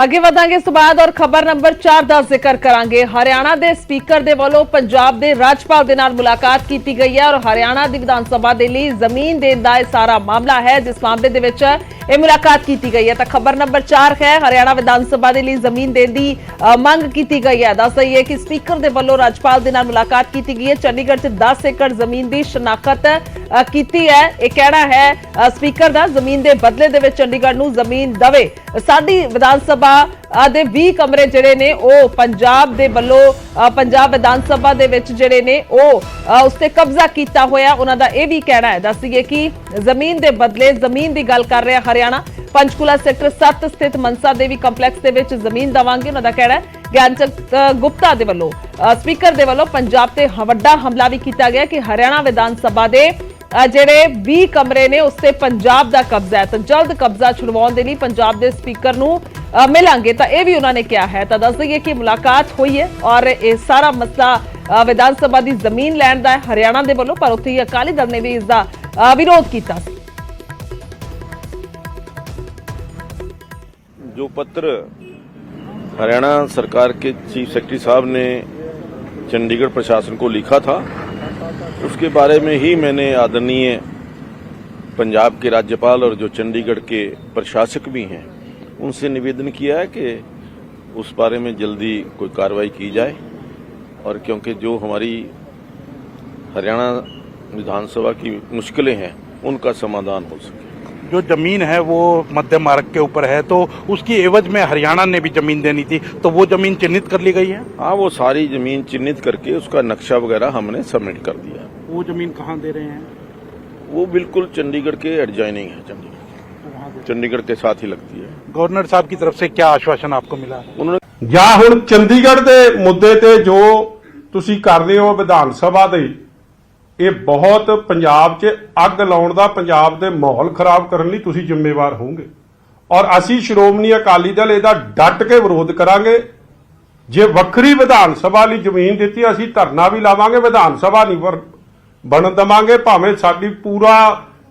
ਅੱਗੇ ਵਧਾਂਗੇ ਇਸ ਤੋਂ ਬਾਅਦ ਔਰ ਖਬਰ ਨੰਬਰ 4 ਦਾ ਜ਼ਿਕਰ ਕਰਾਂਗੇ। ਹਰਿਆਣਾ ਦੇ ਸਪੀਕਰ ਦੇ ਵੱਲੋਂ ਪੰਜਾਬ ਦੇ ਰਾਜਪਾਲ ਦੇ ਨਾਲ ਮੁਲਾਕਾਤ ਕੀਤੀ ਗਈ ਹੈ ਔਰ ਹਰਿਆਣਾ ਦੀ ਵਿਧਾਨ ਸਭਾ ਦੇ ਲਈ ਜ਼ਮੀਨ ਦੇਣ ਦਾ ਇਹ ਸਾਰਾ ਮਾਮਲਾ ਹੈ ਜਿਸ ਮਾਮਲੇ ਦੇ ਵਿੱਚ ਇਹ ਮੁਲਾਕਾਤ ਕੀਤੀ ਗਈ ਹੈ। ਤਾਂ ਖਬਰ ਨੰਬਰ 4 ਹੈ, ਹਰਿਆਣਾ ਵਿਧਾਨ ਸਭਾ ਦੇ ਲਈ ਜ਼ਮੀਨ ਦੇਣ ਦੀ ਮੰਗ ਕੀਤੀ ਗਈ ਹੈ। ਦੱਸ ਦਈਏ ਕਿ ਸਪੀਕਰ ਦੇ ਵੱਲੋਂ ਰਾਜਪਾਲ ਦੇ ਨਾਲ ਮੁਲਾਕਾਤ ਕੀਤੀ ਗਈ ਹੈ। ਚੰਡੀਗੜ੍ਹ 'ਚ 10 ਏਕੜ ਜ਼ਮੀਨ ਦੀ ਸ਼ਨਾਖਤ ਕੀਤੀ ਹੈ। ਇਹ ਕਹਿਣਾ ਹੈ ਸਪੀਕਰ ਦਾ, ਜ਼ਮੀਨ ਦੇ ਬਦਲੇ ਦੇ ਵਿੱਚ ਚੰਡੀਗੜ੍ਹ ਨੂੰ ਜ਼ਮੀਨ ਦੇਵੇ। ਸਾਡੀ ਵਿਧਾਨ ਸਭਾ ਦੇ 20 ਕਮਰੇ ਜਿਹੜੇ ਨੇ ਉਹ ਪੰਜਾਬ ਦੇ ਵੱਲੋਂ ਪੰਜਾਬ ਵਿਧਾਨ ਸਭਾ ਦੇ ਵਿੱਚ ਜਿਹੜੇ ਨੇ ਉਹ ਉਸ ਤੇ ਕਬਜ਼ਾ ਕੀਤਾ ਹੋਇਆ, ਉਹਨਾਂ ਦਾ ਇਹ ਵੀ ਕਹਿਣਾ ਹੈ। ਦੱਸੀਏ ਕਿ ਜ਼ਮੀਨ ਦੇ ਬਦਲੇ ਜ਼ਮੀਨ ਦੀ ਗੱਲ ਕਰ ਰਿਹਾ ਹਰਿਆਣਾ। ਪੰਚਕੂਲਾ ਸੈਕਟਰ 7 ਸਥਿਤ ਮਨਸਾ ਦੇਵੀ ਕੰਪਲੈਕਸ ਦੇ ਵਿੱਚ ਜ਼ਮੀਨ ਦੇਵਾਂਗੇ, ਉਹਨਾਂ ਦਾ ਕਹਿਣਾ ਹੈ। ਗਿਆਨਚੰਦ ਗੁਪਤਾ ਦੇ ਵੱਲੋਂ ਸਪੀਕਰ ਦੇ ਵੱਲੋਂ ਪੰਜਾਬ ਤੇ ਵੱਡਾ ਹਮਲਾ ਵੀ ਕੀਤਾ ਗਿਆ ਕਿ ਹਰਿਆਣਾ ਵਿਧਾਨ ਸਭਾ ਦੇ ਜਿਹੜੇ 20 ਕਮਰੇ ਨੇ ਉਸ ਤੇ ਪੰਜਾਬ ਦਾ ਕਬਜ਼ਾ ਹੈ, ਤਾਂ ਜਲਦ ਕਬਜ਼ਾ ਛੁਡਵਾਉਣ ਦੇ ਲਈ ਪੰਜਾਬ ਦੇ ਸਪੀਕਰ ਨੂੰ ਮਿਲਾਂਗੇ, ਤਾਂ ਇਹ ਵੀ ਉਹਨਾਂ ਨੇ ਕਿਹਾ ਹੈ। ਤਾਂ ਦੱਸ ਦਈਏ ਕਿ ਮੁਲਾਕਾਤ ਹੋਈ ਹੈ ਔਰ ਇਹ ਸਾਰਾ ਮਸਲਾ ਵਿਧਾਨ ਸਭਾ ਦੀ ਜ਼ਮੀਨ ਲੈਣ ਦਾ ਹੈ ਹਰਿਆਣਾ ਦੇ ਵੱਲੋਂ, ਪਰ ਉੱਥੇ ਹੀ ਅਕਾਲੀ ਦਲ ਨੇ ਵੀ ਇਸ ਦਾ ਵਿਰੋਧ ਕੀਤਾ ਸੀ। जो पत्र हरियाणा सरकार के चीफ सेक्रेटरी साहब ने चंडीगढ़ प्रशासन को लिखा था, उसके बारे में ही मैंने आदरणीय पंजाब के राज्यपाल और जो चंडीगढ़ के प्रशासक भी हैं उनसे निवेदन किया है कि उस बारे में जल्दी कोई कार्रवाई की जाए, और क्योंकि जो हमारी हरियाणा विधानसभा की मुश्किलें हैं उनका समाधान हो सके। जो जमीन है वो मध्य मार्ग के ऊपर है, तो उसकी एवज में हरियाणा ने भी जमीन देनी थी, तो वो जमीन चिन्हित कर ली गई है। हाँ, वो सारी जमीन चिन्हित करके उसका नक्शा वगैरह हमने सबमिट कर दिया। वो जमीन कहाँ दे रहे हैं? वो बिल्कुल चंडीगढ़ के एडजॉइनिंग है, चंडीगढ़ के साथ ही लगती है। गवर्नर साहब की तरफ से क्या आश्वासन आपको मिला? उन्होंने ਜਾਂ ਹੁਣ ਚੰਡੀਗੜ੍ਹ ਦੇ ਮੁੱਦੇ ਤੇ ਜੋ ਤੁਸੀਂ ਕਰ ਰਹੇ ਹੋ ਵਿਧਾਨ ਸਭਾ ਦੇ, ਇਹ ਬਹੁਤ ਪੰਜਾਬ 'ਚ ਅੱਗ ਲਾਉਣ ਦਾ, ਪੰਜਾਬ ਦੇ ਮਾਹੌਲ ਖਰਾਬ ਕਰਨ ਲਈ ਤੁਸੀਂ ਜ਼ਿੰਮੇਵਾਰ ਹੋਵੋਗੇ ਔਰ ਅਸੀਂ ਸ਼੍ਰੋਮਣੀ ਅਕਾਲੀ ਦਲ ਇਹਦਾ ਡਟ ਕੇ ਵਿਰੋਧ ਕਰਾਂਗੇ। ਜੇ ਵੱਖਰੀ ਵਿਧਾਨ ਸਭਾ ਲਈ ਜ਼ਮੀਨ ਦਿੱਤੀ ਅਸੀਂ ਧਰਨਾ ਵੀ ਲਾਵਾਂਗੇ, ਵਿਧਾਨ ਸਭਾ ਨਹੀਂ ਬਣਨ ਦੇਵਾਂਗੇ, ਭਾਵੇਂ ਸਾਡੀ ਪੂਰਾ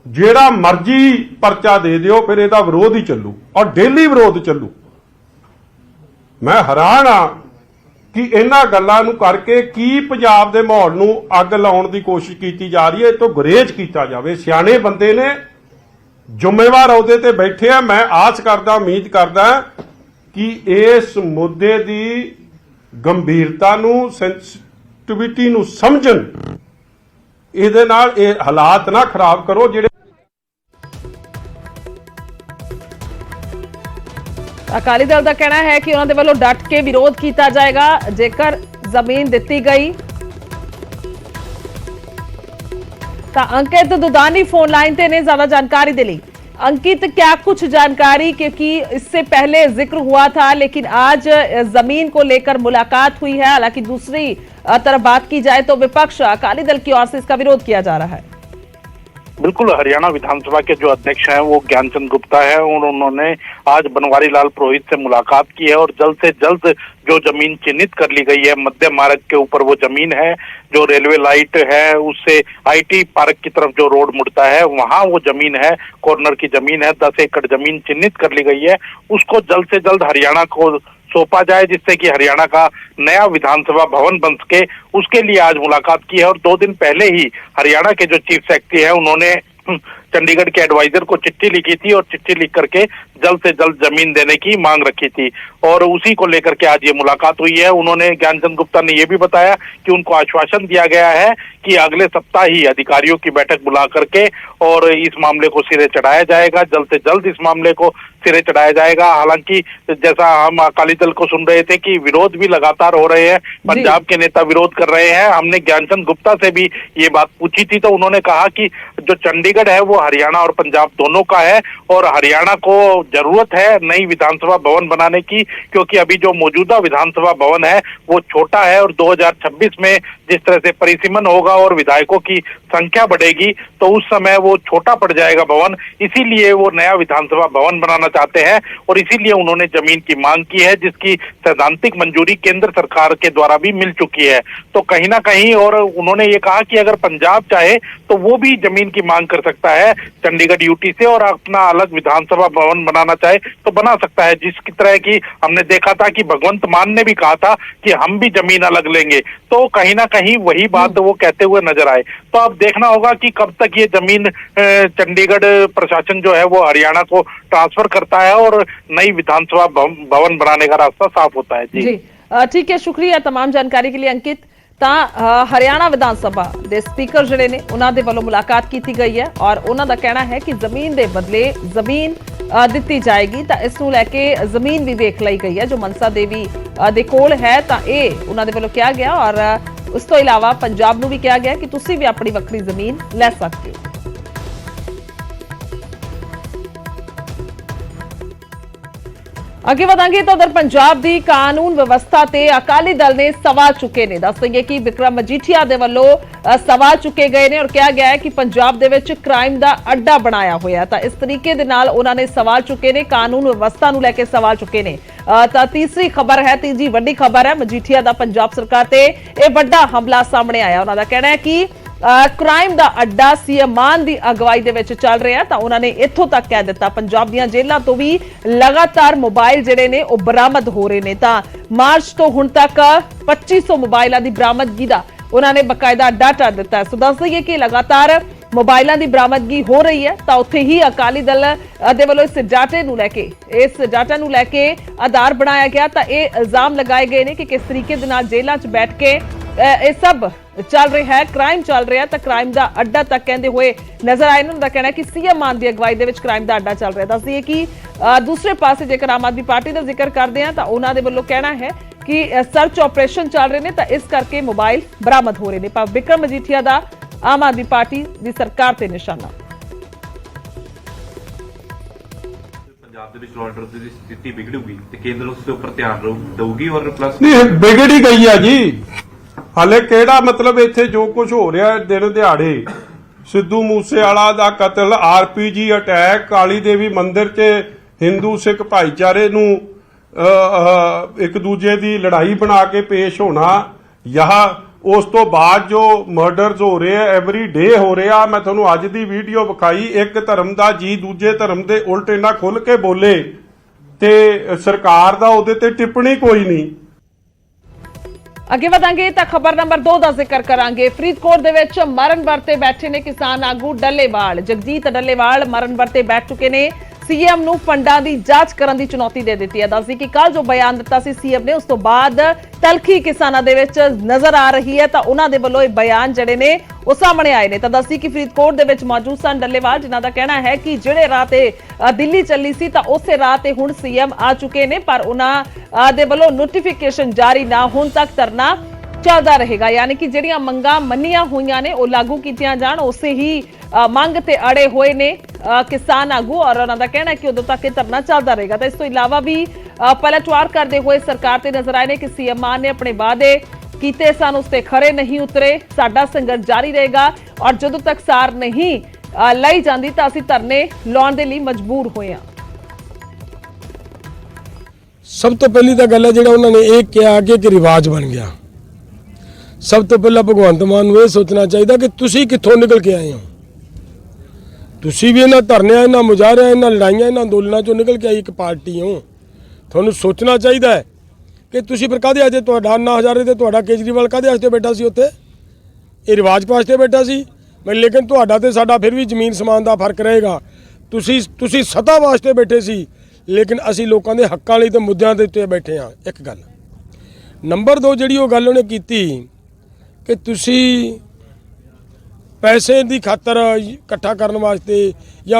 ਜਿਹੜਾ ਮਰਜ਼ੀ ਪਰਚਾ ਦੇ ਦਿਓ, ਫਿਰ ਇਹਦਾ ਵਿਰੋਧ ਹੀ ਚੱਲੂ ਔਰ ਡੇਲੀ ਵਿਰੋਧ ਚੱਲੂ। ਮੈਂ ਹੈਰਾਨ ਆ ਕਿ ਇਹਨਾਂ ਗੱਲਾਂ ਨੂੰ ਕਰਕੇ ਕੀ ਪੰਜਾਬ ਦੇ ਮਾਹੌਲ ਨੂੰ ਅੱਗ ਲਾਉਣ ਦੀ ਕੋਸ਼ਿਸ਼ ਕੀਤੀ ਜਾ ਰਹੀ ਹੈ। ਇਹ ਤੋਂ ਗੁਰੇਜ਼ ਕੀਤਾ ਜਾਵੇ। ਸਿਆਣੇ ਬੰਦੇ ਨੇ, ਜ਼ਿੰਮੇਵਾਰ ਅਹੁਦੇ ਤੇ ਬੈਠੇ ਆ। ਮੈਂ ਆਸ ਕਰਦਾ, ਉਮੀਦ ਕਰਦਾ ਕਿ ਇਸ ਮੁੱਦੇ ਦੀ ਗੰਭੀਰਤਾ ਨੂੰ, ਸੈਂਸਿਟੀਵਿਟੀ ਨੂੰ ਸਮਝਣ, ਇਹਦੇ ਨਾਲ ਇਹ ਹਾਲਾਤ ਨਾ ਖਰਾਬ ਕਰੋ ਜਿਹੜੇ ਅਕਾਲੀ ਦਲ ਦਾ ਕਹਿਣਾ ਹੈ ਕਿ ਉਹਨਾਂ ਦੇ ਵੱਲੋਂ ਡਟ ਕੇ ਵਿਰੋਧ ਕੀਤਾ ਜਾਏਗਾ ਜੇਕਰ ਜ਼ਮੀਨ ਦਿੱਤੀ ਗਈ। ਤਾਂ ਅੰਕਿਤ ਦੁਦਾਨੀ फोन लाइन पे ने ज्यादा जानकारी दे ली। अंकित, क्या कुछ जानकारी, क्योंकि इससे पहले जिक्र हुआ था लेकिन आज जमीन को लेकर मुलाकात हुई है। हालांकि दूसरी तरफ बात की जाए तो विपक्ष अकाली दल की ओर से इसका विरोध किया जा रहा है। बिल्कुल, हरियाणा विधानसभा के जो अध्यक्ष हैं वो ज्ञानचंद गुप्ता है और उन्होंने आज बनवारी लाल पुरोहित से मुलाकात की है और जल्द से जल्द जो जमीन चिन्हित कर ली गई है, मध्य मार्ग के ऊपर वो जमीन है, जो रेलवे लाइट है उससे IT पार्क की तरफ जो रोड मुड़ता है वहां वो जमीन है, कॉर्नर की जमीन है, 10 एकड़ जमीन चिन्हित कर ली गई है। उसको जल्द से जल्द हरियाणा को सौंपा जाए जिससे कि हरियाणा का नया विधानसभा भवन बन सके। उसके लिए आज मुलाकात की है और 2 दिन पहले ही हरियाणा के जो चीफ सेक्रेटरी है उन्होंने चंडीगढ़ के एडवाइजर को चिट्ठी लिखी थी और चिट्ठी लिख करके जल्द से जल्द जमीन देने की मांग रखी थी और उसी को लेकर के आज ये मुलाकात हुई है। उन्होंने, ज्ञानचंद गुप्ता ने ये भी बताया कि उनको आश्वासन दिया गया है कि अगले सप्ताह ही अधिकारियों की बैठक बुला करके और इस मामले को सिरे चढ़ाया जाएगा, जल्द से जल्द इस मामले को सिरे चढ़ाया जाएगा। हालांकि जैसा हम अकाली दल को सुन रहे थे कि विरोध भी लगातार हो रहे हैं, पंजाब के नेता विरोध कर रहे हैं। हमने ज्ञानचंद गुप्ता से भी ये बात पूछी थी तो उन्होंने कहा कि जो चंडीगढ़ है वो हरियाणा और पंजाब दोनों का है और हरियाणा को जरूरत है नई विधानसभा भवन बनाने की, क्योंकि अभी जो मौजूदा विधानसभा भवन है वो छोटा है और 2026 में जिस तरह से परिसीमन होगा और विधायकों की संख्या बढ़ेगी तो उस समय वो छोटा पड़ जाएगा भवन, इसीलिए वो नया विधानसभा भवन बनाना चाहते हैं और इसीलिए उन्होंने जमीन की मांग की है, जिसकी सैद्धांतिक मंजूरी केंद्र सरकार के द्वारा भी मिल चुकी है। तो कहीं ना कहीं, और उन्होंने ये कहा कि अगर पंजाब चाहे तो वो भी जमीन की मांग कर सकता है चंडीगढ़ यूटी से, और अपना अलग विधानसभा भवन बनाना चाहे तो बना सकता है, जिसकी तरह की हमने देखा था कि भगवंत मान ने भी कहा था कि हम भी जमीन अलग लेंगे। तो कहीं ना कहीं वही बात वो कहते हुए नजर आए। तो अब देखना होगा कि कब तक ये जमीन चंडीगढ़ प्रशासन जो है वो हरियाणा को ट्रांसफर करता है और नई विधानसभा भवन बनाने का रास्ता साफ होता है। जी ठीक है, शुक्रिया तमाम जानकारी के लिए अंकित। ਤਾਂ ਹਰਿਆਣਾ ਵਿਧਾਨ ਸਭਾ ਦੇ ਸਪੀਕਰ ਜਿਹੜੇ ਨੇ ਉਹਨਾਂ ਦੇ ਵੱਲੋਂ ਮੁਲਾਕਾਤ ਕੀਤੀ ਗਈ ਹੈ ਔਰ ਉਹਨਾਂ ਦਾ ਕਹਿਣਾ ਹੈ ਕਿ ਜ਼ਮੀਨ ਦੇ ਬਦਲੇ ਜ਼ਮੀਨ ਦਿੱਤੀ ਜਾਏਗੀ। ਤਾਂ ਇਸ ਨੂੰ ਲੈ ਕੇ ਜ਼ਮੀਨ ਵੀ ਵੇਖ ਲਈ ਗਈ ਹੈ ਜੋ ਮਨਸਾ ਦੇਵੀ ਦੇ ਕੋਲ ਹੈ। ਤਾਂ ਇਹ ਉਹਨਾਂ ਦੇ ਵੱਲੋਂ ਕਿਹਾ ਗਿਆ ਔਰ ਉਸ ਤੋਂ ਇਲਾਵਾ ਪੰਜਾਬ ਨੂੰ ਵੀ ਕਿਹਾ ਗਿਆ ਕਿ ਤੁਸੀਂ ਵੀ ਆਪਣੀ ਵੱਖਰੀ ਜ਼ਮੀਨ ਲੈ ਸਕਦੇ ਹੋ। ਅੱਗੇ ਵਧਾਂਗੇ ਤਾਂ ਉਧਰ ਪੰਜਾਬ ਦੀ ਕਾਨੂੰਨ ਵਿਵਸਥਾ ਤੇ ਅਕਾਲੀ ਦਲ ਨੇ ਸਵਾਲ ਚੁੱਕੇ ਨੇ। ਦੱਸ ਦਈਏ ਕਿ ਵਿਕਰਮ ਮਜੀਠੀਆ ਦੇ ਵੱਲੋਂ ਸਵਾਲ ਚੁੱਕੇ ਗਏ ਨੇ ਔਰ ਕਿਹਾ ਗਿਆ ਹੈ ਕਿ ਪੰਜਾਬ ਦੇ ਵਿੱਚ ਕ੍ਰਾਈਮ ਦਾ ਅੱਡਾ ਬਣਾਇਆ ਹੋਇਆ। ਤਾਂ ਇਸ ਤਰੀਕੇ ਦੇ ਨਾਲ ਉਹਨਾਂ ਨੇ ਸਵਾਲ ਚੁੱਕੇ ਨੇ, ਕਾਨੂੰਨ ਵਿਵਸਥਾ ਨੂੰ ਲੈ ਕੇ ਸਵਾਲ ਚੁੱਕੇ ਨੇ। ਤਾਂ ਤੀਸਰੀ ਖਬਰ ਹੈ, ਤੀਜੀ ਵੱਡੀ ਖਬਰ ਹੈ ਮਜੀਠੀਆ ਦਾ ਪੰਜਾਬ ਸਰਕਾਰ ਤੇ ਇਹ ਵੱਡਾ ਹਮਲਾ ਸਾਹਮਣੇ ਆਇਆ। ਉਹਨਾਂ ਦਾ ਕਹਿਣਾ ਹੈ ਕਿ ਕ੍ਰਾਈਮ ਦਾ ਅੱਡਾ ਸੀਐਮ ਮਾਨ ਦੀ ਅਗਵਾਈ ਦੇ ਵਿੱਚ ਚੱਲ ਰਿਹਾ। ਤਾਂ ਉਹਨਾਂ ਨੇ ਇੱਥੋਂ ਤੱਕ ਕਹਿ ਦਿੱਤਾ ਪੰਜਾਬ ਦੀਆਂ ਜੇਲ੍ਹਾਂ ਤੋਂ ਵੀ ਲਗਾਤਾਰ ਮੋਬਾਈਲ ਜਿਹੜੇ ਨੇ ਉਹ ਬਰਾਮਦ ਹੋ ਰਹੇ ਨੇ। ਤਾਂ ਮਾਰਚ ਤੋਂ ਹੁਣ ਤੱਕ 2500 ਮੋਬਾਈਲਾਂ ਦੀ ਬਰਾਮਦਗੀ ਦਾ ਉਹਨਾਂ ਨੇ ਬਕਾਇਦਾ ਡਾਟਾ ਦਿੱਤਾ ਹੈ। ਸੋ ਦੱਸ ਦਈਏ ਕਿ ਲਗਾਤਾਰ ਮੋਬਾਈਲਾਂ ਦੀ ਬਰਾਮਦਗੀ ਹੋ ਰਹੀ ਹੈ। ਤਾਂ ਉੱਥੇ ਹੀ ਅਕਾਲੀ ਦਲ ਦੇ ਵੱਲੋਂ ਇਸ ਡਾਟੇ ਨੂੰ ਲੈ ਕੇ ਆਧਾਰ ਬਣਾਇਆ ਗਿਆ। ਤਾਂ ਇਹ ਇਲਜ਼ਾਮ ਲਗਾਏ ਗਏ ਨੇ ਕਿ ਕਿਸ ਤਰੀਕੇ ਦੇ ਨਾਲ ਜੇਲ੍ਹਾਂ 'ਚ ਬੈਠ ਕੇ ਇਹ ਸਭ ਚੱਲ ਰਿਹਾ ਹੈ, ਕ੍ਰਾਈਮ ਚੱਲ ਰਿਹਾ। ਤਾਂ ਕ੍ਰਾਈਮ ਦਾ ਅੱਡਾ ਤੱਕ ਕਹਿੰਦੇ ਹੋਏ ਨਜ਼ਰ ਆਏ ਨੇ। ਉਹਨਾਂ ਦਾ ਕਹਿਣਾ ਹੈ ਕਿ ਸੀਐਮ ਮਾਨ ਦੀ ਅਗਵਾਈ ਦੇ ਵਿੱਚ ਕ੍ਰਾਈਮ ਦਾ ਅੱਡਾ ਚੱਲ ਰਿਹਾ। ਦੱਸ ਦਈਏ ਕਿ ਦੂਸਰੇ ਪਾਸੇ ਜੇਕਰ ਆਮ ਆਦਮੀ ਪਾਰਟੀ ਦਾ ਜ਼ਿਕਰ ਕਰਦੇ ਹਾਂ ਤਾਂ ਉਹਨਾਂ ਦੇ ਵੱਲੋਂ ਕਹਿਣਾ ਹੈ ਕਿ ਸਰਚ ਆਪਰੇਸ਼ਨ ਚੱਲ ਰਹੇ ਨੇ ਤਾਂ ਇਸ ਕਰਕੇ ਮੋਬਾਈਲ ਬਰਾਮਦ ਹੋ ਰਹੇ ਨੇ। ਪਰ ਵਿਕਰਮ ਮਜੀਠੀਆ ਦਾ ਆਮ ਆਦਮੀ ਪਾਰਟੀ ਦੀ ਸਰਕਾਰ ਤੇ ਨਿਸ਼ਾਨਾ। ਪੰਜਾਬ ਦੇ ਵਿੱਚ ਲਾਅ ਆਰਡਰ ਦੀ ਸਥਿਤੀ ਵਿਗੜੂਗੀ ਤੇ ਕੇਂਦਰ ਉਸ ਦੇ ਉੱਪਰ ਧਿਆਨ ਦੇਊਗੀ ਔਰ ਪਲੱਸ ਨਹੀਂ ਵਿਗੜ ਹੀ ਗਈ ਆ ਜੀ। ਹਾਲੇ ਕਿਹੜਾ ਮਤਲਬ ਇੱਥੇ ਜੋ ਕੁਝ ਹੋ ਰਿਹਾ ਦਿਨ ਦਿਹਾੜੇ, ਸਿੱਧੂ ਮੂਸੇਵਾਲਾ ਦਾ ਕਤਲ, ਆਰਪੀਜੀ ਅਟੈਕ, ਕਾਲੀ ਦੇਵੀ ਮੰਦਿਰ 'ਚ ਹਿੰਦੂ ਸਿੱਖ ਭਾਈਚਾਰੇ ਨੂੰ ਇੱਕ ਦੂਜੇ ਦੀ ਲੜਾਈ ਬਣਾ ਕੇ ਪੇਸ਼ ਹੋਣਾ, ਯਹ ਉਸ ਤੋਂ ਬਾਅਦ ਜੋ ਮਰਡਰਸ ਹੋ ਰਹੇ ਆ ਐਵਰੀ ਡੇ ਹੋ ਰਿਹਾ। ਮੈਂ ਤੁਹਾਨੂੰ ਅੱਜ ਦੀ ਵੀਡੀਓ ਵਿਖਾਈ, ਇੱਕ ਧਰਮ ਦਾ ਜੀ ਦੂਜੇ ਧਰਮ ਦੇ ਉਲਟ ਇੰਨਾ ਖੁੱਲ ਕੇ ਬੋਲੇ ਤੇ ਸਰਕਾਰ ਦਾ ਉਹਦੇ ਤੇ ਟਿੱਪਣੀ ਕੋਈ ਨਹੀਂ। ਅੱਗੇ ਵਧਾਂਗੇ ਤਾਂ ਖਬਰ ਨੰਬਰ 2 ਦਾ ਜ਼ਿਕਰ ਕਰਾਂਗੇ। ਫਰੀਦਕੋਟ ਦੇ ਵਿੱਚ ਮਰਨ ਵਰਤੇ ਬੈਠੇ ਨੇ ਕਿਸਾਨ ਆਗੂ ਡੱਲੇਵਾਲ, ਜਗਜੀਤ ਡੱਲੇਵਾਲ ਮਰਨ ਵਰਤੇ ਬੈਠ ਚੁੱਕੇ ਨੇ। ਸੀਐਮ ਨੂੰ ਫੰਡਾਂ ਦੀ ਜਾਂਚ ਕਰਨ ਦੀ ਚੁਣੌਤੀ ਦੇ ਦਿੱਤੀ ਹੈ। ਦੱਸਦੀ ਕਿ ਕੱਲ ਜੋ ਬਿਆਨ ਦਿੱਤਾ ਸੀ ਸੀਐਮ ਨੇ ਉਸ ਤੋਂ ਬਾਅਦ ਤਲਖੀ ਕਿਸਾਨਾਂ ਦੇ ਵਿੱਚ ਨਜ਼ਰ ਆ ਰਹੀ ਹੈ। ਤਾਂ ਉਹਨਾਂ ਦੇ ਵੱਲੋਂ ਇਹ ਬਿਆਨ ਜਿਹੜੇ ਨੇ ਉਹ ਸਾਹਮਣੇ ਆਏ ਨੇ। ਤਾਂ ਦੱਸਦੀ ਕਿ ਫਰੀਦਕੋਟ ਦੇ ਵਿੱਚ ਮੌਜੂਦ ਸਨ ਡੱਲੇਵਾਲ, ਜਿਨ੍ਹਾਂ ਦਾ ਕਹਿਣਾ ਹੈ ਕਿ ਜਿਹੜੇ ਰਾਹ ਤੇ ਦਿੱਲੀ ਚੱਲੀ ਸੀ ਤਾਂ ਉਸੇ ਰਾਹ ਤੇ ਹੁਣ ਸੀਐਮ ਆ ਚੁੱਕੇ ਨੇ, ਪਰ ਉਹਨਾਂ ਦੇ ਵੱਲੋਂ ਨੋਟੀਫਿਕੇਸ਼ਨ ਜਾਰੀ ਨਾ ਹੋਣ ਤੱਕ ਧਰਨਾ ਚੱਲਦਾ ਰਹੇਗਾ। ਯਾਨੀ ਕਿ ਜਿਹੜੀਆਂ ਮੰਗਾਂ ਮੰਨੀਆਂ ਹੋਈਆਂ ਨੇ ਉਹ ਲਾਗੂ ਕੀਤੀਆਂ ਜਾਣ, ਉਸੇ ਹੀ ਮੰਗ ਤੇ ਅੜੇ ਹੋਏ ਨੇ ਕਿਸਾਨ ਆਗੂ ਔਰ ਉਹਨਾਂ ਦਾ ਕਹਿਣਾ ਹੈ ਕਿ ਉਦੋਂ ਤੱਕ ਇਹ ਧਰਨਾ ਚੱਲਦਾ ਰਹੇਗਾ। ਤਾਂ ਇਸ ਤੋਂ ਇਲਾਵਾ ਵੀ ਪਲਟਵਾਰ ਕਰਦੇ ਹੋਏ ਸਰਕਾਰ ਤੇ ਨਜ਼ਰ ਆਏ ਨੇ ਕਿ ਸੀਐਮ ਮਾਨ ਨੇ ਆਪਣੇ ਵਾਅਦੇ ਕੀਤੇ ਸਨ ਉਸ ਤੇ ਖਰੇ ਨਹੀਂ ਉਤਰੇ। ਸਾਡਾ ਸੰਘਰਸ਼ ਜਾਰੀ ਰਹੇਗਾ ਔਰ ਜਦੋਂ ਤੱਕ ਸਾਰ ਨਹੀਂ ਲਈ ਜਾਂਦੀ ਤਾਂ ਅਸੀਂ ਧਰਨੇ ਲਾਉਣ ਦੇ ਲਈ ਮਜਬੂਰ ਹੋਏ ਹਾਂ। ਸਭ ਤੋਂ ਪਹਿਲੀ ਤਾਂ ਗੱਲ ਹੈ ਜਿਹੜਾ ਉਹਨਾਂ ਨੇ ਇਹ ਕਿਹਾ ਕਿ ਇੱਕ ਰਿਵਾਜ ਬਣ ਗਿਆ। ਸਭ ਤੋਂ ਪਹਿਲਾਂ ਭਗਵੰਤ ਮਾਨ ਨੂੰ ਇਹ ਸੋਚਣਾ ਚਾਹੀਦਾ ਕਿ ਤੁਸੀਂ ਕਿੱਥੋਂ ਨਿਕਲ ਕੇ ਆਏ ਹੋ। ਤੁਸੀਂ ਵੀ ਇਹਨਾਂ ਧਰਨਿਆਂ, ਇਹਨਾਂ ਮੁਜ਼ਾਹਰਿਆਂ, ਇਹਨਾਂ ਲੜਾਈਆਂ, ਇਹਨਾਂ ਅੰਦੋਲਨਾਂ ਚੋਂ ਨਿਕਲ ਕੇ ਆਈ ਇੱਕ ਪਾਰਟੀ ਹੋ। ਤੁਹਾਨੂੰ ਸੋਚਣਾ ਚਾਹੀਦਾ ਹੈ ਕਿ ਤੁਸੀਂ ਫਿਰ ਕਾਹਦੇ ਅਜੇ ਤੁਹਾਡਾ ਅੰਨਾ ਹਜ਼ਾਰੇ ਤੇ ਤੁਹਾਡਾ ਕੇਜਰੀਵਾਲ ਕਾਹਦੇ ਵਾਸਤੇ ਬੈਠਾ ਸੀ ਉੱਥੇ? ਇਹ ਰਿਵਾਜ ਵਾਸਤੇ ਬੈਠਾ ਸੀ। ਲੇਕਿਨ ਤੁਹਾਡਾ ਤੇ ਸਾਡਾ ਫਿਰ ਵੀ ਜ਼ਮੀਨ ਸਮਾਨ ਦਾ ਫਰਕ ਰਹੇਗਾ। ਤੁਸੀਂ ਸੱਤਾ ਵਾਸਤੇ ਬੈਠੇ ਸੀ, ਲੇਕਿਨ ਅਸੀਂ ਲੋਕਾਂ ਦੇ ਹੱਕਾਂ ਲਈ ਤੇ ਮੁੱਦਿਆਂ ਦੇ ਉੱਤੇ ਬੈਠੇ ਹਾਂ। ਇੱਕ ਗੱਲ। ਨੰਬਰ 2 ਜਿਹੜੀ ਉਹ ਗੱਲ ਉਹਨੇ ਕੀਤੀ ਕਿ ਤੁਸੀਂ ਪੈਸੇ ਦੀ ਖਾਤਰ ਇਕੱਠਾ ਕਰਨ ਵਾਸਤੇ ਜਾਂ